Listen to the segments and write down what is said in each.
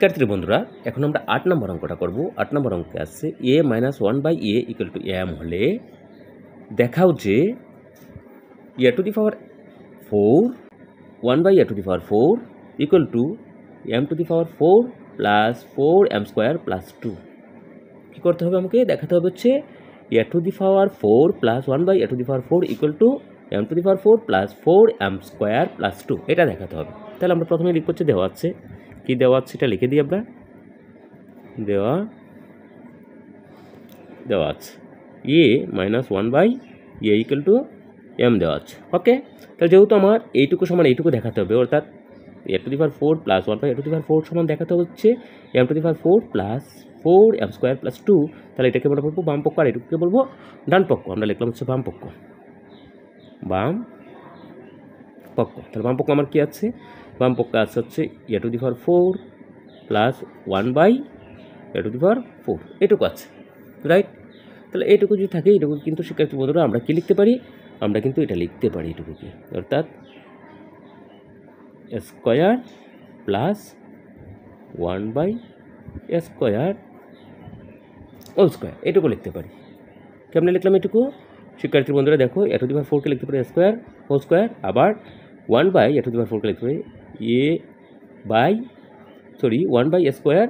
শিক্ষার্থী বন্ধুরা, এখন আমরা 8 নম্বর অঙ্কটা করব। 8 নম্বর অঙ্কে আছে a - 1/a = m হলে দেখাও যে a to the power 4 1/a to the power 4 = m to the power 4 plus 4m² plus 2। কী করতে হবে? আমাকে দেখাতে হবে হচ্ছে a to the power 4 plus 1/a to the power 4 = m to the power 4 plus 4m² plus 2। এটা দেখাতে হবে। তাহলে আমরা প্রথমে লিখব হচ্ছে দেওয়া আছে, কি দেওয়া আছে এটা লিখে দিই আমরা। দেওয়া আছে a - 1/a = m দেওয়া আছে। ওকে, তাহলে যেহেতু আমার এইটুকু সমান এইটুকু দেখাতে হবে, অর্থাৎ a to the power 4 plus 1/a to the power 4 সমান দেখাতে হচ্ছে m to the power 4 plus 4m² plus 2। তাহলে এটাকে আমরা বলবো বাম পক্ষ আর এটুকুকে বলবো ডান পক্ষ। আমরা লিখলাম হচ্ছে বাম পক্ষ। তাহলে বাম পক্ষ আমার কি আছে? বাম পক্ষ আছে হচ্ছে a to the power 4 plus 1/a to the power 4, এটুকু আছে, রাইট? তাহলে এইটুকু যদি থাকে, এইটুকু কিন্তু শিক্ষার্থী বন্ধুরা আমরা কি লিখতে পারি? আমরা কিন্তু এটা লিখতে পারি এটুকুকে, অর্থাৎ square plus 1/a² whole square, এটুকু লিখতে পারি। কেমনে লিখলাম এটুকু? শিক্ষার্থী বন্ধুরা দেখো, a to the power 4 কে লিখতে পারি স্কোয়ার হোল স্কোয়ার, আবার 1/a to the power 4 কে লিখতে পারি 1/a²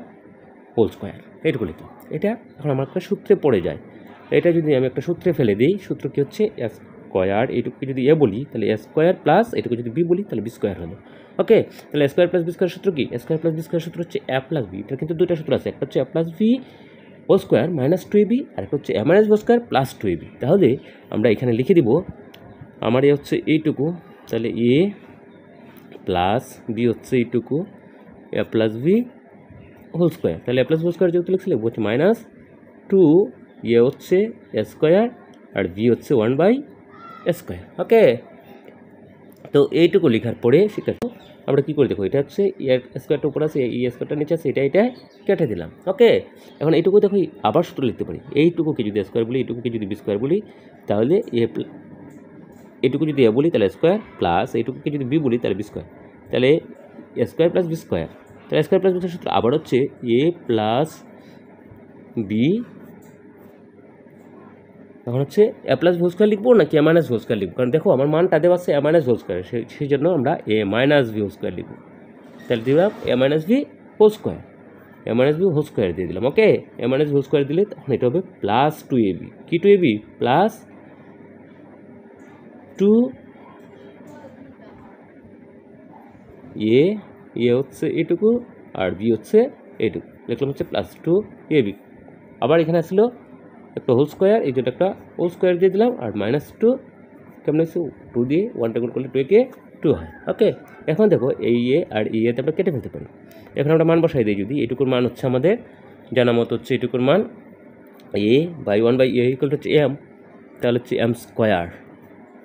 হোল স্কোয়ার, এইটুকু লিখলাম। এটা এখন আমার একটা সূত্রে পড়ে যায়। এটা যদি আমি একটা সূত্রে ফেলে দিই, সূত্র কি হচ্ছে? স্কোয়ার, এইটুকুকে যদি এ বলি তাহলে স্কোয়ার প্লাস এটুকু যদি বি বলি তাহলে বি² হলো। ওকে, তাহলে স্কোয়ার প্লাস বি² সূত্র কি? স্কোয়ার প্লাস বি² সূত্র হচ্ছে a প্লাস বি। এটা কিন্তু দুইটা সূত্র আছে, একটা হচ্ছে a plus b whole square minus 2ab, আর একটা হচ্ছে a minus b square plus 2ab। তাহলে আমরা এখানে লিখে দিব আমার এ হচ্ছে এইটুকু, তাহলে এ প্লাস বি হচ্ছে এইটুকু a plus b whole square. তাহলে a প্লাস বি স্কোয়ার যেহেতু লিখছি লিখবো হচ্ছে -2, এ হচ্ছে স্কোয়ার আর বি হচ্ছে 1/a²। ওকে, তো এইটুকু লেখার পরে শিক্ষার্থী আমরা কী করে দেখো, এটা হচ্ছে স্কোয়ারটা উপর আছে, স্কোয়ারটা নিচে আছে, এটা কেটে দিলাম। ওকে, এখন এইটুকু দেখো আবার সূত্র লিখতে পারি। এইটুকুকে যদি স্কোয়ার বলি, এইটুকুকে যদি বি স্কোয়ার বলি, তাহলে এইটুকু যদি এ বলি তাহলে স্কোয়ার প্লাস এইটুকুকে যদি বি বলি তাহলে বি স্কোয়ার, তাহলে স্কোয়ার প্লাস বি স্কোয়ার। তাহলে স্কোয়ার প্লাস বি সূত্র আবার হচ্ছে এ প্লাস বি, তখন হচ্ছে a প্লাস ভি স্কোয়ার লিখবো নাকি a মাইনাস ভি স্কোয়ার লিখবো? কারণ দেখো আমার মানটা দেওয়া আছে a মাইনাস ভি স্কোয়ার, সেই জন্য আমরা a মাইনাস ভি স্কোয়ার লিখবো। তাহলে দিলাম a minus b whole square, a minus b whole square দিয়ে দিলাম। Okay, a minus b square দিলে তখন এটা হবে প্লাস 2ab। কি 2ab? প্লাস 2a, এ হচ্ছে এইটুকু আর বি হচ্ছে এইটুকু, লিখলাম হচ্ছে প্লাস 2ab। আবার এখানে আসলো একটা হোল স্কোয়ার, এই যেটা একটা হোল স্কোয়ার দিয়ে দিলাম, আর -2 কেমন হচ্ছে 2 দিয়ে 1টা গুণ করলে 2 কে 2 হয়। ওকে, এখন দেখো এই এ আর এই এতে আমরা কেটে ফেলতে পারি। এখন আমরা মান বসাই দিই, যদি এইটুকুর মান হচ্ছে আমাদের জানা মতো হচ্ছে এইটুকুর মান a/1/a হচ্ছে m, তাহলে হচ্ছে m²।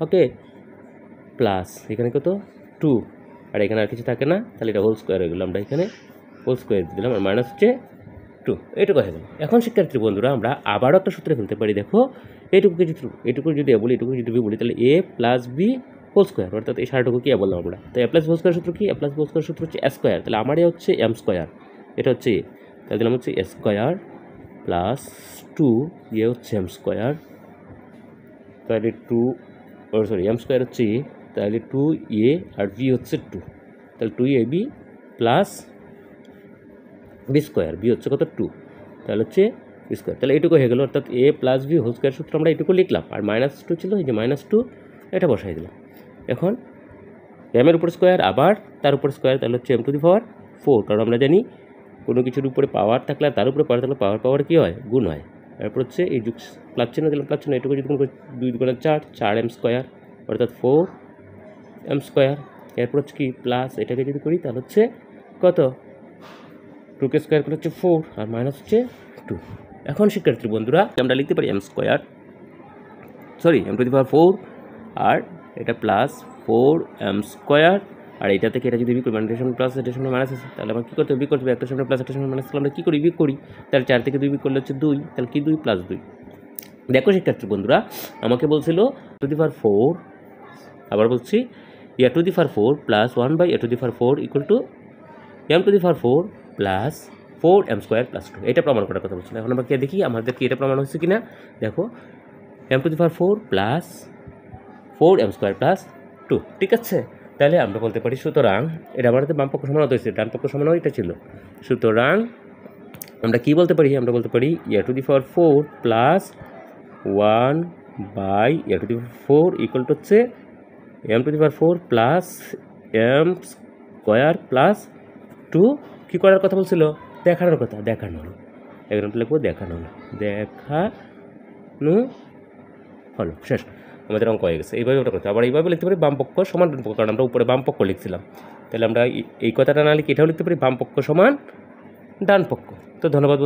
ওকে, প্লাস এখানে কত 2, আর এখানে আর কিছু থাকে না, তাহলে এটা হোল স্কোয়ার হয়ে গেলো। আমরা এখানে হোল স্কোয়ার দিলাম আর মাইনাস হচ্ছে 2, এইটুকু হয়ে গেল। এখন শিক্ষার্থী বন্ধুরা আমরা আবারও একটা সূত্রে ফেলতে পারি। দেখো এইটুকু যদি বলি, এইটুকু যদি বি বলি, তাহলে a plus b whole square, অর্থাৎ এই সারাটুকু কি বললাম আমরা। তো a plus b whole square সূত্র কি? a plus b whole square সূত্র হচ্ছে স্কোয়ার, তাহলে আমার হচ্ছে m², এটা হচ্ছে এ, তাহলে দিলাম হচ্ছে স্কোয়ার প্লাস 2, এ হচ্ছে m², তাহলে m² হচ্ছে এ, তাহলে 2a আর বি হচ্ছে 2, তাহলে 2ab প্লাস বি², বি হচ্ছে কত 2, তাহলে হচ্ছে বি²। তাহলে এইটুকু হয়ে গেল, অর্থাৎ a plus b whole square সূত্র আমরা এইটুকু লিখলাম, আর -2 ছিল, এই যে -2 এটা বসাই দিলাম। এখন এর উপর স্কোয়ার আবার তার উপর স্কোয়ার, তাহলে হচ্ছে m to the power 4, কারণ আমরা জানি কোনো কিছুর উপরে পাওয়ার থাকলে আর তার উপরে পাওয়ার থাকলে পাওয়ার কী হয়? গুণ হয়। তারপর হচ্ছে এই যুগ প্লাস চিহ্ন দিলাম, প্লাস চিহ্ন এইটুকু যদি গুণ করি 2 × 4m², অর্থাৎ 4m²। এরপর হচ্ছে কি প্লাস এটাকে যদি করি তাহলে হচ্ছে কত 2কে স্কোয়ার করলে হচ্ছে 4 আর মাইনাস হচ্ছে 2। এখন শিক্ষার্থী বন্ধুরা আমরা লিখতে পারি m² m to the power 4, আর এটা প্লাস 4m², আর এটা থেকে এটা যদি বি করি, মানে এটার সামনে প্লাস এটার সামনে মাইনাস আছে, তাহলে আমার কী করতে হবে? বি করতে হবে। একটার সামনে প্লাস একটার সামনে মাইনাস, আমরা কী করি? বি করি। তাহলে 4 থেকে 2 বি করলে হচ্ছে 2, তাহলে কি 2 প্লাস 2। দেখো শিক্ষার্থী বন্ধুরা আমাকে বলছিল টু দি পাওয়ার 4, আবার বলছি a to the power 4 plus 1/a to the power 4 = m to the power 4 plus 4m² plus 2, এটা প্রমাণ করার কথা বলছিলাম। এখন আমরা কি দেখি আমাদের কি এটা প্রমাণ হচ্ছে কিনা। দেখো m⁴ প্লাস 4m² প্লাস 2, ঠিক আছে। তাহলে আমরা বলতে পারি সুতরাং এটা আমাদের বাম পক্ষ সমান হয়েছে, ডান পক্ষ সমান এটা ছিল। সুতরাং আমরা কি বলতে পারি, আমরা বলতে পারি a⁴ plus 1/a⁴ equal to হচ্ছে m⁴ প্লাস m² প্লাস 2। কী করার কথা বলছিল, দেখানোর কথা, দেখানো হলো। এখানে লিখবো দেখানো হলো, দেখানো হলো, শেষ, আমাদের অঙ্ক হয়ে গেছে। এইভাবে ওটা করতে, আবার এইভাবে লিখতে পারি বাম পক্ষ সমান ডান পক্ষ, কারণ আমরা উপরে বাম পক্ষ লিখছিলাম। তাহলে আমরা এই কথাটা না লিখে এটাও লিখতে পারি বাম পক্ষ সমান ডান পক্ষ। তো ধন্যবাদ।